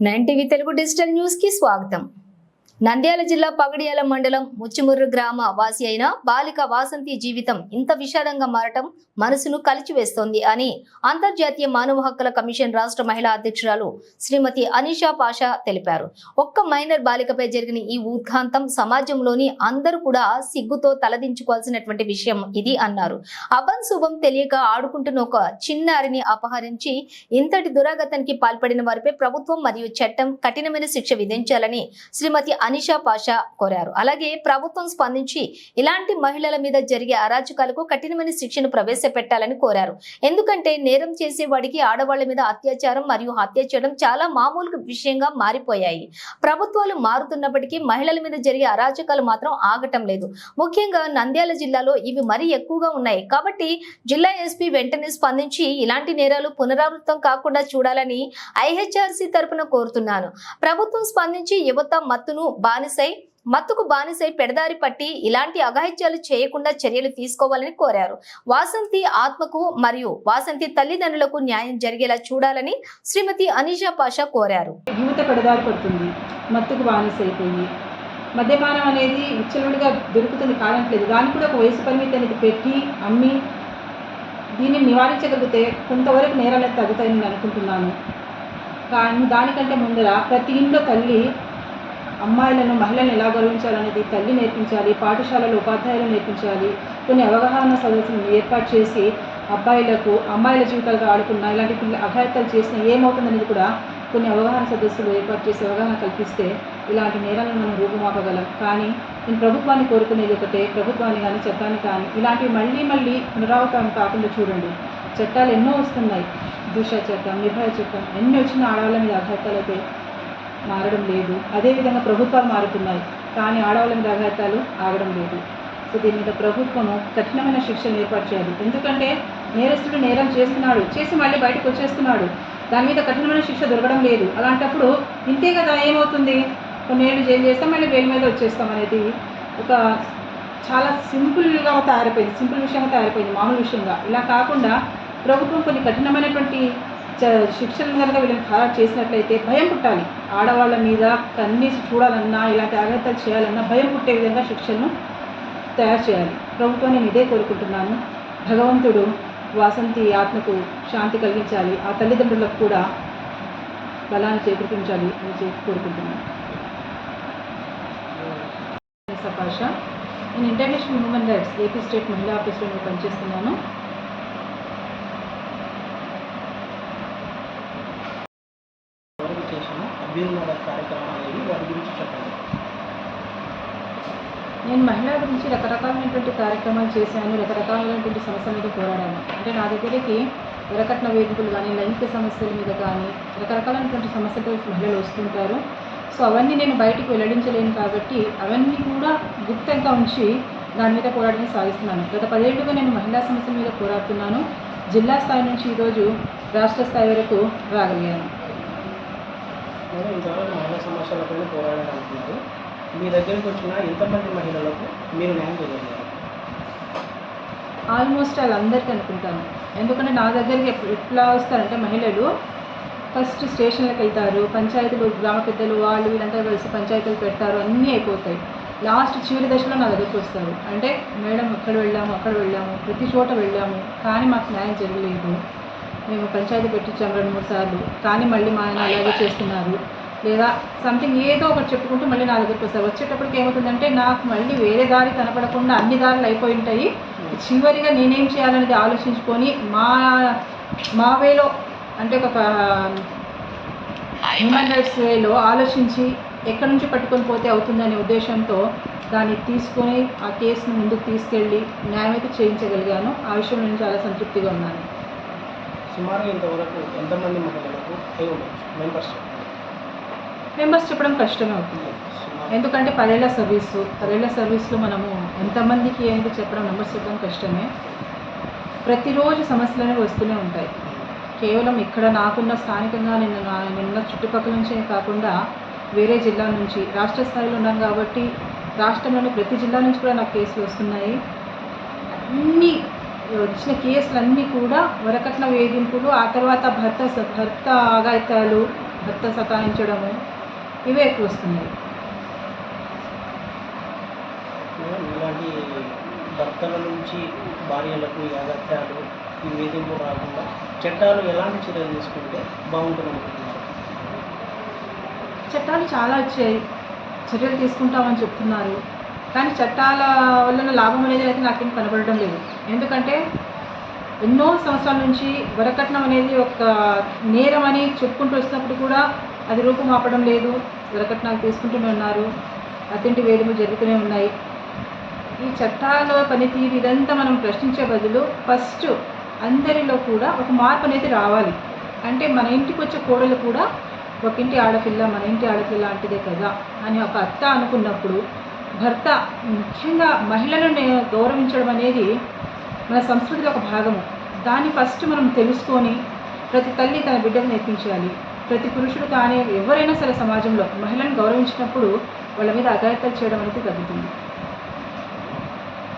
Nine TV Telugu digital news కి స్వాగతం. నంద్యాల జిల్లా పగడియాల మండలం ముచ్చిముర్రు గ్రామ వాసి అయిన బాలిక వాసంతి జీవితం ఇంత విషాదంగా మారటం మనసును కలిచివేస్తోంది అని అంతర్జాతీయ మానవ హక్కుల కమిషన్ రాష్ట్ర మహిళా అధ్యక్షురాలు శ్రీమతి అనిషా పాషా తెలిపారు. ఒక్క మైనర్ బాలికపై జరిగిన ఈ ఉద్ఘాంతం సమాజంలోని అందరూ కూడా సిగ్గుతో తలదించుకోవాల్సినటువంటి విషయం ఇది అన్నారు. అభం శుభం తెలియక ఆడుకుంటున్న ఒక చిన్నారిని అపహరించి ఇంతటి దురాగతానికి పాల్పడిన వారిపై ప్రభుత్వం మరియు చట్టం కఠినమైన శిక్ష విధించాలని శ్రీమతి అనిషా పాషా కోరారు. అలాగే ప్రభుత్వం స్పందించి ఇలాంటి మహిళల మీద జరిగే అరాచకాలకు కఠినమైన శిక్షను ప్రవేశపెట్టాలని కోరారు. ఎందుకంటే నేరం చేసేవాడికి ఆడవాళ్ల మీద అత్యాచారం మరియు హత్య చేయడం చాలా మామూలు విషయంగా మారిపోయాయి. ప్రభుత్వాలు మారుతున్నప్పటికీ మహిళల మీద జరిగే అరాచకాలు మాత్రం ఆగటం లేదు. ముఖ్యంగా నంద్యాల జిల్లాలో ఇవి మరీ ఎక్కువగా ఉన్నాయి. కాబట్టి జిల్లా ఎస్పీ వెంటనే స్పందించి ఇలాంటి నేరాలు పునరావృతం కాకుండా చూడాలని ఐహెచ్ఆర్సీ తరపున కోరుతున్నాను. ప్రభుత్వం స్పందించి యువత మత్తుకు బానిసై పెడదారి పట్టి ఇలాంటి అఘాయిత్యాలు చేయకుండా చర్యలు తీసుకోవాలని కోరారు. వాసంతి ఆత్మకు మరియు వాసంతి తల్లిదండ్రులకు న్యాయం జరిగేలా చూడాలని శ్రీమతి అనిషా పాషా కోరారు. యువత పెడదారి పడుతుంది, మత్తుకు బానిసైపోయి మద్యపానం అనేది విచ్చలవిడిగా దొరుకుతుంది, కాదంటలేదు. దానికి కూడా ఒక వయసు పరిమితి అనేది పెట్టి అమ్మి దీన్ని నివారించగలిగితే కొంతవరకు నేరాలు తగ్గుతాయని నేను అనుకుంటున్నాను. కానీ దానికంటే ముందర ప్రతి ఇంట్లో తల్లి అమ్మాయిలను మహిళలను ఎలా గౌరవించాలనేది తల్లి నేర్పించాలి. పాఠశాలలో ఉపాధ్యాయులు నేర్పించాలి. కొన్ని అవగాహన సదస్సులను ఏర్పాటు చేసి అమ్మాయిల జీవితాలతో ఆడుకున్న ఇలాంటి అఘాయిత్యాలు చేసిన ఏమవుతుందనేది కూడా కొన్ని అవగాహన సదస్సులు ఏర్పాటు చేసి అవగాహన కల్పిస్తే ఇలాంటి నేరాలను మనం రూపుమాపగలం. కానీ నేను ప్రభుత్వాన్ని కోరుకునేది ఒకటే, ప్రభుత్వాన్ని కానీ చట్టాన్ని కానీ ఇలాంటివి మళ్ళీ పునరావృతం కాకుండా చూడండి. చట్టాలు ఎన్నో వస్తున్నాయి, దిశ చట్టం, నిర్భయ చట్టం, ఎన్ని వచ్చిన ఆడవాళ్ళ మీద అఘాయిత్యాలు అయితే మారడం లేదు. అదేవిధంగా ప్రభుత్వాలు మారుతున్నాయి, కానీ ఆడవాళ్ళ మీద అఘాయిత్యాలు ఆగడం లేదు. సో దీని మీద ప్రభుత్వము కఠినమైన శిక్షను ఏర్పాటు చేయాలి. ఎందుకంటే నేరస్తుడు నేరం చేస్తున్నాడు, చేసి మళ్ళీ బయటకు వచ్చేస్తున్నాడు, దాని మీద కఠినమైన శిక్ష దొరకడం లేదు. అలాంటప్పుడు ఇంతే కదా, ఏమవుతుంది, కొన్నేళ్ళు జైలు చేస్తాం, మళ్ళీ బెయిల్ మీద వచ్చేస్తాం అనేది ఒక చాలా సింపుల్ విషయంగా తయారైపోయింది, మామూలు విషయంగా. ఇలా కాకుండా ప్రభుత్వం కొన్ని కఠినమైనటువంటి శిక్షలను కనుక వీళ్ళని ఖరారు చేసినట్లయితే భయం పుట్టాలి. ఆడవాళ్ళ మీద కన్నీసి చూడాలన్నా ఇలాంటి అఘాయిత్యాలు చేయాలన్నా భయం పుట్టే విధంగా శిక్షలను తయారు చేయాలి. ప్రభుత్వం నేను ఇదే కోరుకుంటున్నాను. భగవంతుడు వాసంతి ఆత్మకు శాంతి కలిగించాలి, ఆ తల్లిదండ్రులకు కూడా బలాన్ని చేకూర్చాలి అని కోరుకుంటున్నాను. సపాష, నేను international human rights AP state మహిళా ఆఫీస్లో పనిచేస్తున్నాను. నేను మహిళల గురించి రకరకాలైనటువంటి కార్యక్రమాలు చేశాను, రకరకాలైనటువంటి సమస్యల మీద పోరాడాను. అంటే నా దగ్గరికి వరకట్న వేధింపులు కానీ, లైంగిక సమస్యల మీద కానీ రకరకాలైనటువంటి సమస్యలతో మహిళలు వస్తుంటారు. సో అవన్నీ నేను బయటికి వెల్లడించలేను కాబట్టి అవన్నీ కూడా గుప్తంగా ఉంచి దాని మీద పోరాటం సాగిస్తున్నాను. గత 10 ఏళ్లుగా నేను మహిళా సమస్యల మీద పోరాడుతున్నాను. జిల్లా స్థాయి నుంచి ఈరోజు రాష్ట్ర స్థాయి వరకు రాగలిగాను. మహిళా సమస్యలపైన పోరాడాలనుకుంటున్నారు. మీ దగ్గరికి వచ్చిన ఎంతమంది మహిళలకు మీరు న్యాయం చేయగలిగారు? ఆల్మోస్ట్ వాళ్ళందరికీ అనుకుంటాను. ఎందుకంటే నా దగ్గరికి ఎట్లా వస్తారంటే మహిళలు ఫస్ట్ స్టేషన్లకు వెళ్తారు, పంచాయతీలు, గ్రామ పెద్దలు వాళ్ళు వీళ్ళంతా కలిసి పంచాయతీలు పెడతారు, అన్నీ అయిపోతాయి. లాస్ట్ చివరి దశలో నా దగ్గరికి వస్తారు. అంటే మేడం అక్కడ వెళ్ళాము, ప్రతి చోట వెళ్ళాము, కానీ మాకు న్యాయం జరగలేదు. మేము పంచాయతీ పెట్టించాము 2-3 సార్లు, కానీ మళ్ళీ మా ఆయన అలాగే చేస్తున్నారు, లేదా సంథింగ్ ఏదో ఒకటి చెప్పుకుంటూ మళ్ళీ నా దగ్గరికి వస్తారు. వచ్చేటప్పటికి ఏమవుతుందంటే నాకు మళ్ళీ వేరే దారి కనపడకుండా అన్ని దారులు అయిపోయి ఉంటాయి. చివరిగా నేనేం చేయాలనేది ఆలోచించుకొని మా వేలో, అంటే ఒక హ్యూమన్ రైట్స్ వేలో ఆలోచించి ఎక్కడి నుంచి పట్టుకొని పోతే అవుతుందనే ఉద్దేశంతో దాన్ని తీసుకొని ఆ కేసును ముందుకు తీసుకెళ్ళి న్యాయం అయితే చేయించగలిగాను. ఆ విషయంలో నేను చాలా సంతృప్తిగా ఉన్నాను. సుమారు ఇంతవరకు ఎంతమంది మహిళలకు మెంబర్స్ చెప్పడం కష్టమే అవుతుంది. ఎందుకంటే 10 ఏళ్ల సర్వీస్లో మనము ఎంతమందికి ఏంటి చెప్పడం, మెంబర్స్ చెప్పడం కష్టమే. ప్రతిరోజు సమస్యలు అనేవి వస్తూనే ఉంటాయి. కేవలం ఇక్కడ నాకున్న స్థానికంగా నిన్న చుట్టుపక్కల నుంచే కాకుండా వేరే జిల్లా నుంచి, రాష్ట్ర స్థాయిలో ఉన్నాను కాబట్టి రాష్ట్రంలోని ప్రతి జిల్లా నుంచి కూడా నాకు కేసులు వస్తున్నాయి. అన్ని వచ్చిన కేసులన్నీ కూడా వరకట్న వేధింపులు, ఆ తర్వాత భర్త అఘాయిత్యాలు, భర్త సతాయించడము ఇవే ఎక్కువ వస్తున్నాయి. ఇలాంటి భర్తల నుంచి భార్యలకు ఈ అగత్యాలు ఈ వేధింపు రాకుండా చట్టాలు ఎలాంటి చర్యలు తీసుకుంటే బాగుంటుంది అనుకుంటున్నారు? చట్టాలు చాలా వచ్చాయి, చర్యలు తీసుకుంటామని చెప్తున్నారు. కానీ చట్టాల వలన లాభం అనేది అయితే నాకేం కనబడడం లేదు. ఎందుకంటే ఎన్నో సంవత్సరాల నుంచి వరకట్నం అనేది ఒక నేరం అని చెప్పుకుంటూ వస్తున్నప్పుడు కూడా అది రూపుమాపడం లేదు. వరకట్నాలు తీసుకుంటూనే ఉన్నారు, అతింటి వేధింపులు జరుగుతూనే ఉన్నాయి. ఈ చట్టాల పనితీరు ఇదంతా మనం ప్రశ్నించే బదులు ఫస్ట్ అందరిలో కూడా ఒక మార్పు అనేది రావాలి. అంటే మన ఇంటికి వచ్చే కోడలు కూడా ఒక ఇంటి ఆడపిల్ల, మన ఇంటి ఆడపిల్ల లాంటిదే కదా అని ఒక అత్త అనుకున్నప్పుడు భర్త ముఖ్యంగా మహిళను గౌరవించడం అనేది మన సంస్కృతిలో ఒక భాగము. దాన్ని ఫస్ట్ మనం తెలుసుకొని ప్రతి తల్లి తన బిడ్డకు నేర్పించాలి. ప్రతి పురుషుడు కానీ ఎవరైనా సరే సమాజంలో మహిళను గౌరవించినప్పుడు వాళ్ళ మీద అఘాయిత్యాలు చేయడం అనేది తగ్గుతుంది.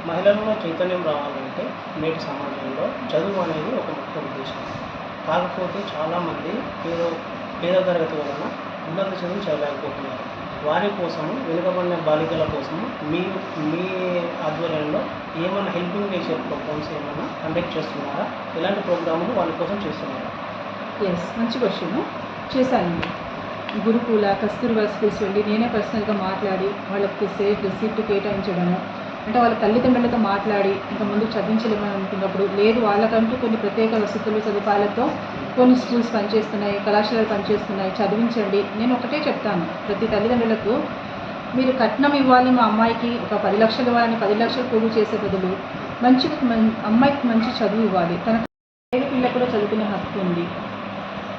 మహిళల్లో చైతన్యం రావాలంటే నేటి సమాజంలో చదువు అనేది ఒక ముఖ్య ఉద్దేశం. కాకపోతే చాలామంది పేద తరగతి వలన ఉన్నత చదువు చదవలేకపోతున్నారు. వారి కోసము వెనుకబడిన బాలికల కోసము మీ ఆధ్వర్యంలో ఏమైనా హెల్పింగ్ నేచర్ ప్రోగ్రామ్స్ ఏమైనా కండక్ట్ చేస్తున్నారా? ఎలాంటి ప్రోగ్రాములు వాళ్ళ కోసం చేస్తున్నారా? మంచి క్వశ్చన్. చేశానండి. గురుకుల, కస్తూర్బా స్కూల్స్ వెళ్ళి నేనే పర్సనల్గా మాట్లాడి వాళ్ళకి సేఫ్ రిసీప్ట్ కేటాయించడము, అంటే వాళ్ళ తల్లిదండ్రులతో మాట్లాడి ఇంకా ముందు చదివించలేమని అనుకున్నప్పుడు లేదు వాళ్ళకంటూ కొన్ని ప్రత్యేక వసతులు సదుపాయాలతో కొన్ని స్కూల్స్ పనిచేస్తున్నాయి, కళాశాలలు పనిచేస్తున్నాయి, చదివించండి. నేను ఒకటే చెప్తాను ప్రతి తల్లిదండ్రులకు, మీరు కట్నం ఇవ్వాలి మా అమ్మాయికి, ఒక 10 లక్షలు ఇవ్వాలని 10 లక్షలు పోగు చేసే బదులు అమ్మాయికి మంచి చదువు ఇవ్వాలి. తన పిల్ల కూడా చదువుకునే హక్కు ఉంది.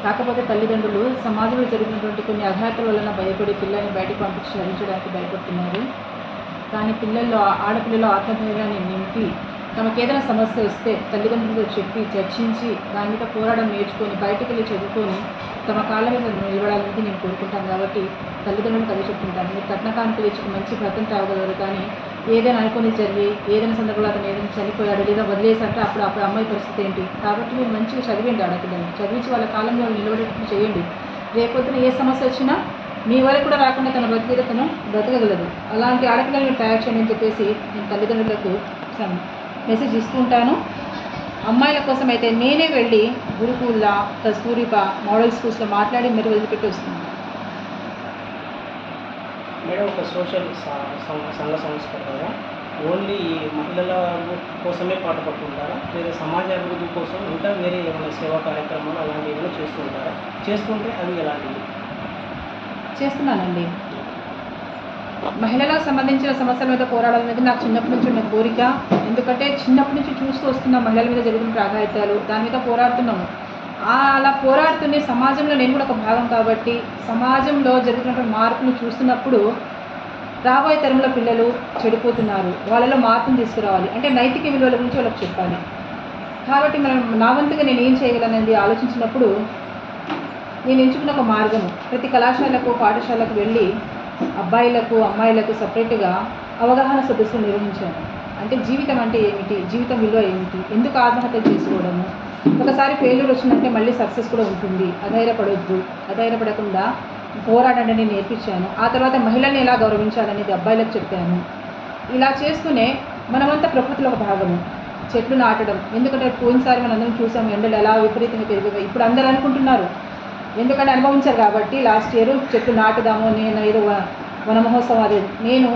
కాకపోతే తల్లిదండ్రులు సమాజంలో జరిగినటువంటి కొన్ని అఘాయిత్యాల వలన భయపడి పిల్లల్ని బయటకు పంపించి చదివించడానికి భయపడుతున్నారు. కానీ ఆడపిల్లలు ఆత్మధైర్యాన్ని నింపి తమకు ఏదైనా సమస్య వస్తే తల్లిదండ్రులతో చెప్పి చర్చించి దాని మీద పోరాటం నేర్చుకొని బయటకు వెళ్ళి చదువుకొని తమ కాళ్ళ మీద నిలబడాలని నేను కోరుకుంటాను. కాబట్టి తల్లిదండ్రులకు అదే చెప్తుంటాను, మీరు కట్నకానికి తెచ్చి మంచి భర్తను తేవగలరు. కానీ ఏదైనా అనుకుని జరిగి ఏదైనా సందర్భంలో అతను ఏదైనా చనిపోయాడు లేదా వదిలేసంటే అప్పుడు అమ్మాయి పరిస్థితి ఏంటి? కాబట్టి మీరు మంచిగా చదివండి, ఆడపిల్లల్ని చదివించి వాళ్ళ కాలంలో నిలబడేటట్టు చేయండి. రేపొద్దున ఏ సమస్య వచ్చినా మీ వరకు కూడా రాకుండా తన బతికేదో తను బ్రతకగలదు. అలాంటి ఆడపిల్లలను తయారు చేయండి అని చెప్పేసి నేను తల్లిదండ్రులకు మెసేజ్ ఇస్తూ ఉంటాను. అమ్మాయిల కోసం అయితే నేనే వెళ్ళి గురుకుల, కస్తూరిబా మోడల్ స్కూల్స్లో మాట్లాడి మీరు వదిలిపెట్టి వస్తున్నాను. మేడం, ఒక సోషల్ సంఘ సంస్కృతిగా ఓన్లీ ఈ మహిళల కోసమే పాటుపడుతుంటారా లేదా సమాజ అభివృద్ధి కోసం ఇంకా వేరే ఏమైనా సేవా కార్యక్రమాలు అలాంటివి ఏమైనా చేస్తుంటారా? చేస్తుంటే అవి ఎలాంటివి? చేస్తున్నానండి. మహిళలకు సంబంధించిన సమస్యల మీద పోరాడాలనేది నాకు చిన్నప్పటి నుంచి ఉన్న కోరిక. ఎందుకంటే చిన్నప్పటి నుంచి చూస్తూ వస్తున్న మహిళల మీద జరుగుతున్న అఘాయిత్యాలు, దాని మీద పోరాడుతున్నాము. అలా పోరాడుతున్న సమాజంలో నేను కూడా ఒక భాగం కాబట్టి సమాజంలో జరుగుతున్నటువంటి మార్పును చూస్తున్నప్పుడు రాబోయే తరంలో పిల్లలు చెడిపోతున్నారు, వాళ్ళలో మార్పును తీసుకురావాలి అంటే నైతిక విలువల గురించి వాళ్ళకి చెప్పాలి. కాబట్టి నా వంతుగా నేను ఏం చేయగలనేది ఆలోచించినప్పుడు నేను ఎంచుకున్న ఒక మార్గము ప్రతి కళాశాలకు, పాఠశాలకు వెళ్ళి అబ్బాయిలకు, అమ్మాయిలకు సపరేట్గా అవగాహన సదస్సులు నిర్వహించాను. అంటే జీవితం అంటే ఏమిటి, జీవితం విలువ ఏమిటి, ఎందుకు ఆత్మహత్య చేసుకోవడము, ఒకసారి ఫెయిల్యూర్ వచ్చిందంటే మళ్ళీ సక్సెస్ కూడా ఉంటుంది, అధైర్యపడొద్దు, అధైర్యపడకుండా పోరాడండి నేర్పించాను. ఆ తర్వాత మహిళల్ని ఎలా గౌరవించాలనేది అబ్బాయిలకు చెప్పాను. ఇలా చేస్తూనే మనమంతా ప్రకృతిలో ఒక భాగము. చెట్లు నాటడం, ఎందుకంటే పోయినసారి మనందరం చూసాము ఎండలు ఎలా విపరీతంగా పెరిగాయి. ఇప్పుడు అందరూ అనుకుంటున్నారు, ఎందుకంటే అనుభవించారు కాబట్టి లాస్ట్ ఇయర్ చెట్లు నాటుదాము, నేను ఏదో వన మహోత్సవం అది. నేను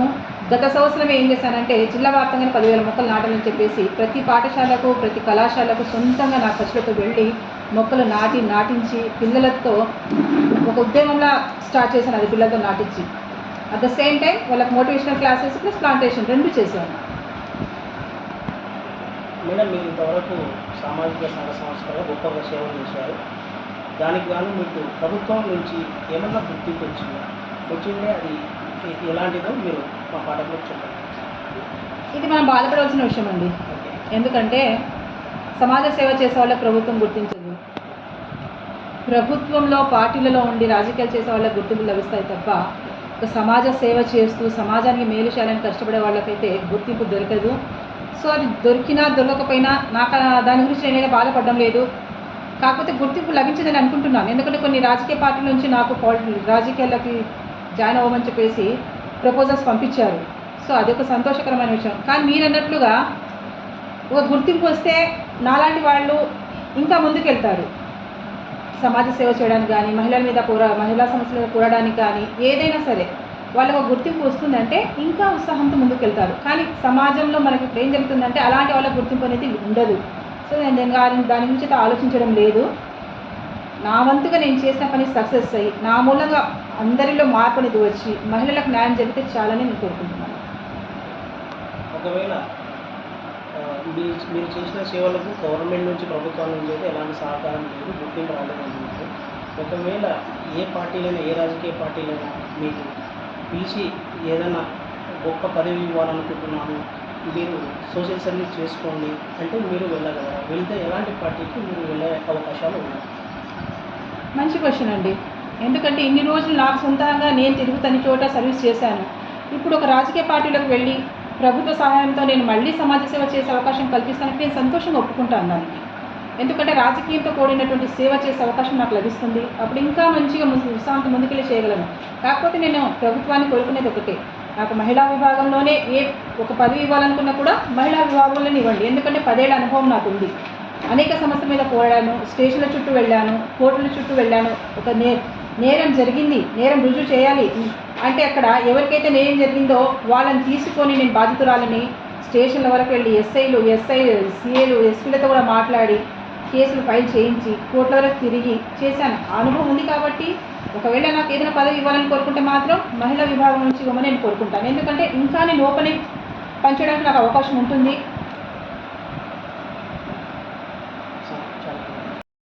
గత సంవత్సరం ఏం చేశానంటే జిల్లా వ్యాప్తంగా 10,000 మొక్కలు నాటాలని చెప్పేసి ప్రతి పాఠశాలకు, ప్రతి కళాశాలకు సొంతంగా నా ఖర్చులతో వెళ్ళి మొక్కలు నాటించి పిల్లలతో ఒక ఉద్యమంలా స్టార్ట్ చేశాను. అది పిల్లలతో నాటించి అట్ ద సేమ్ టైం వాళ్ళకి మోటివేషనల్ క్లాసెస్ ప్లస్ ప్లాంటేషన్ 2 చేశాను. మేడం, మీరు ఇంతవరకు సామాజిక సంఘ సంస్థలో గొప్పగా సేవలు చేశారు. దానికి గాను మీకు ప్రభుత్వం నుంచి ఏమన్నా గుర్తింపు వచ్చిందే అది ఎలాంటిదో మీరు మా పాఠకులకు చెప్పండి. ఇది మనం బాధపడవలసిన విషయం అండి. ఎందుకంటే సమాజ సేవ చేసే వాళ్ళకి ప్రభుత్వం గుర్తించదు. ప్రభుత్వంలో పార్టీలలో ఉండి రాజకీయాలు చేసే వాళ్ళకి గుర్తింపులు లభిస్తాయి తప్ప ఒక సమాజ సేవ చేస్తూ సమాజానికి మేలు చేయాలని కష్టపడే వాళ్ళకైతే గుర్తింపు దొరకదు. సో అది దొరికినా దొరకకపోయినా నాకు దాని గురించి నేనైతే బాధపడడం లేదు. కాకపోతే గుర్తింపు లభించిందని అనుకుంటున్నాను. ఎందుకంటే కొన్ని రాజకీయ పార్టీల నుంచి నాకు రాజకీయాలకి జాయిన్ అవ్వమని చెప్పేసి ప్రపోజల్స్ పంపించారు. సో అదొక సంతోషకరమైన విషయం. కానీ మీరు అన్నట్లుగా ఒక గుర్తింపు వస్తే నాలాంటి వాళ్ళు ఇంకా ముందుకెళ్తారు. సమాజ సేవ చేయడానికి కానీ, మహిళల మీద మహిళా సమస్యల మీద పోరాడడానికి కానీ, ఏదైనా సరే వాళ్ళకు ఒక గుర్తింపు వస్తుందంటే ఇంకా ఉత్సాహంతో ముందుకెళ్తారు. కానీ సమాజంలో మనకి ఇప్పుడు ఏం జరుగుతుందంటే అలాంటి వాళ్ళ గుర్తింపు అనేది ఉండదు. సో నేను దాని గురించి అయితే ఆలోచించడం లేదు. నా వంతుగా నేను చేసిన పని సక్సెస్ అయ్యి నా మూలంగా అందరిలో మార్పు అనేది వచ్చి మహిళలకు న్యాయం జరిగితే చాలని నేను కోరుకుంటున్నాను. ఒకవేళ మీరు చేసిన సేవలకు గవర్నమెంట్ నుంచి, ప్రభుత్వాల నుంచి అయితే ఎలాంటి సహకారం లేదు, గుర్తింపు రాలేదని. ఒకవేళ ఏ పార్టీలైనా, ఏ రాజకీయ పార్టీలైనా మీకు పిలిచి ఏదైనా గొప్ప పదవి ఇవ్వాలనుకుంటున్నాను, మీరు సోషల్ సర్వీస్ చేసుకోండి అంటే మీరు వెళ్ళగలరా? వెళ్తే ఎలాంటి పార్టీకి మీరు వెళ్ళే అవకాశాలు ఉన్నాయి? మంచి క్వశ్చన్ అండి. ఎందుకంటే ఇన్ని రోజులు నాకు సొంతంగా నేను తిరుగుతని చోట సర్వీస్ చేశాను. ఇప్పుడు ఒక రాజకీయ పార్టీలోకి వెళ్ళి ప్రభుత్వ సహాయంతో నేను మళ్ళీ సమాజ సేవ చేసే అవకాశం కల్పిస్తానంటే నేను సంతోషంగా ఒప్పుకుంటాను దానికి. ఎందుకంటే రాజకీయంతో కూడినటువంటి సేవ చేసే అవకాశం నాకు లభిస్తుంది. అప్పుడు ఇంకా మంచిగా ఉత్సాహంతో ముందుకెళ్ళి చేయగలను. కాకపోతే నేను ప్రభుత్వాన్ని కోరుకునేది ఒకటే, నాకు మహిళా విభాగంలోనే ఒక పదవి ఇవ్వాలనుకున్నా కూడా మహిళా విభాగంలోనే ఇవ్వండి. ఎందుకంటే 10 ఏళ్ల అనుభవం నాకు ఉంది. అనేక సమస్యల మీద పోరాడాను, స్టేషన్ల చుట్టూ వెళ్ళాను, కోర్టుల చుట్టూ వెళ్ళాను. ఒక నేరం జరిగింది, నేరం రుజువు చేయాలి అంటే అక్కడ ఎవరికైతే నేరం జరిగిందో వాళ్ళని తీసుకొని నేను బాధితురాలని స్టేషన్ల వరకు వెళ్ళి సిఏలు, ఎస్పీలతో కూడా మాట్లాడి కేసులు ఫైల్ చేయించి కోర్టుల వరకు తిరిగి చేశాను. అనుభవం ఉంది కాబట్టి ఒకవేళ నాకు ఏదైనా పదవి ఇవ్వాలని కోరుకుంటే మాత్రం మహిళా విభాగం నుంచి ఇవ్వమని నేను కోరుకుంటాను. ఎందుకంటే ఇంకా నేను ఓపెనింగ్ పనిచేయడానికి నాకు అవకాశం ఉంటుంది.